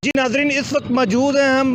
जी नाजरीन, इस वक्त मौजूद हैं हम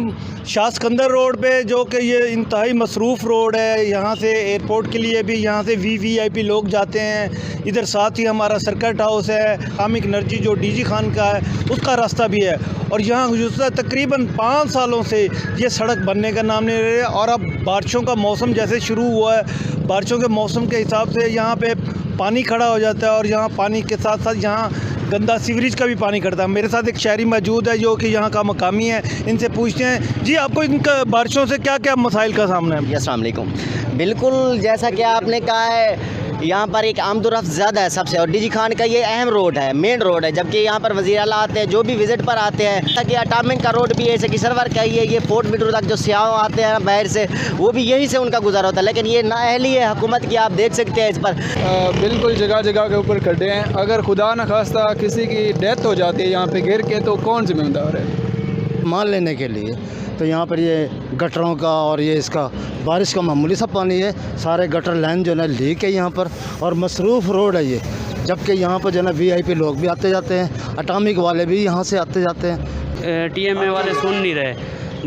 शाह सिकंदर रोड पे, जो कि ये इंतहाई मसरूफ़ रोड है। यहाँ से एयरपोर्ट के लिए भी यहाँ से वीवीआईपी लोग जाते हैं। इधर साथ ही हमारा सर्किट हाउस है, अटामिक एनर्जी जो डीजी खान का है उसका रास्ता भी है। और यहाँ गुज़श्ता तकरीबन 5 सालों से ये सड़क बनने का नाम नहीं ले रही। और अब बारिशों का मौसम जैसे शुरू हुआ है, बारिशों के मौसम के हिसाब से यहाँ पे पानी खड़ा हो जाता है और यहाँ पानी के साथ साथ यहाँ गंदा सीवरेज का भी पानी खड़ता है। मेरे साथ एक शहरी मौजूद है जो कि यहाँ का मकामी है, इनसे पूछते हैं जी आपको इनका बारिशों से क्या क्या मसाइल का सामना है। अस्सलाम वालेकुम। बिल्कुल जैसा कि आपने कहा है, यहाँ पर एक आमदोरफ्त ज़्यादा है सबसे, और डीजी खान का ये अहम रोड है, मेन रोड है। जबकि यहाँ पर वज़ीर आला आते हैं, जो भी विज़िट पर आते हैं, ताकि अटामिक का रोड भी है, जैसे कि सरवर का ही है, ये फोर्ट मीटर तक जो सियाह आते हैं बाहर से, वो भी यहीं से उनका गुजारा होता है। लेकिन ये नाअहली है हुकूमत की, आप देख सकते हैं इस पर। बिल्कुल जगह जगह के ऊपर खड्डे हैं। अगर खुदा न खास्ता किसी की डेथ हो जाती है यहाँ पे गिर के, तो कौन जिम्मेदार है? मान लेने के लिए तो यहाँ पर ये गटरों का और ये इसका बारिश का मामूली सा पानी है, सारे गटर लाइन जो है लीक है यहाँ पर, और मसरूफ़ रोड है ये। जबकि यहाँ पर जो है वीआईपी लोग भी आते जाते हैं, अटामिक वाले भी यहाँ से आते जाते हैं। टीएमए वाले सुन नहीं रहे,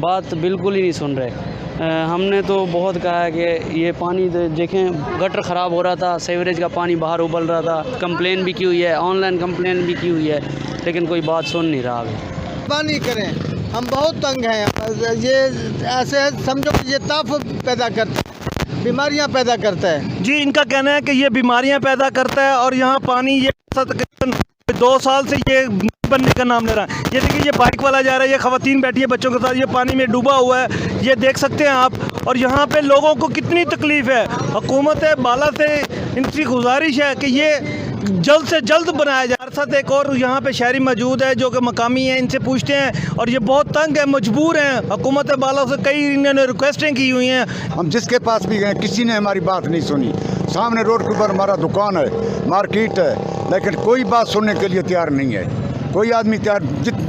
बात बिल्कुल ही नहीं सुन रहे। हमने तो बहुत कहा है कि ये पानी देखें, गटर ख़राब हो रहा था, सीवरेज का पानी बाहर उबल रहा था, कंप्लेन भी की हुई है, ऑनलाइन कंप्लेन भी की हुई है, लेकिन कोई बात सुन नहीं रहा अभी। पानी करें, हम बहुत तंग हैं। ये ऐसे समझो कि ये ताप पैदा करता है, बीमारियां पैदा करता है। जी इनका कहना है कि ये बीमारियां पैदा करता है और यहाँ पानी ये तकरीबन 2 साल से ये बनने का नाम ले रहा है। ये देखिए, ये बाइक वाला जा रहा है, ये खवातीन बैठी है बच्चों के साथ, ये पानी में डूबा हुआ है, ये देख सकते हैं आप। और यहाँ पे लोगों को कितनी तकलीफ़ है। हुकूमत बाला से इनकी गुजारिश है कि ये जल्द से जल्द बनाया जाए। साथ एक और यहाँ पे शहरी मौजूद है जो कि मकामी है, इनसे पूछते हैं। और ये बहुत तंग है, मजबूर हैं, हुकूमत बाला से कई इन्होंने रिक्वेस्टें की हुई हैं। हम जिसके पास भी गए, किसी ने हमारी बात नहीं सुनी। सामने रोड के ऊपर हमारा दुकान है, मार्केट है, लेकिन कोई बात सुनने के लिए तैयार नहीं है। कोई आदमी तैयार,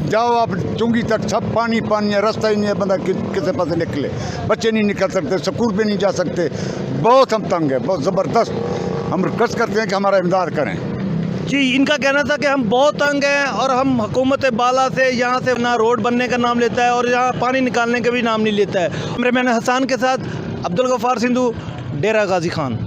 जाओ आप चुंगी तक, सब पानी पानी है, रास्ता ही नहीं है, बंदा किसी पास निकले, बच्चे नहीं निकल सकते, स्कूल पे नहीं जा सकते। बहुत हम तंग है, बहुत ज़बरदस्त। हम रिक्वेस्ट करते हैं कि हमारा इमदाद करें। जी इनका कहना था कि हम बहुत तंग हैं और हम हुकूमत बाला से यहाँ से ना रोड बनने का नाम लेता है और यहाँ पानी निकालने का भी नाम नहीं लेता है। कैमरामैन हसन के साथ अब्दुल गफ्फार सिंधु, डेरा गाजी खान।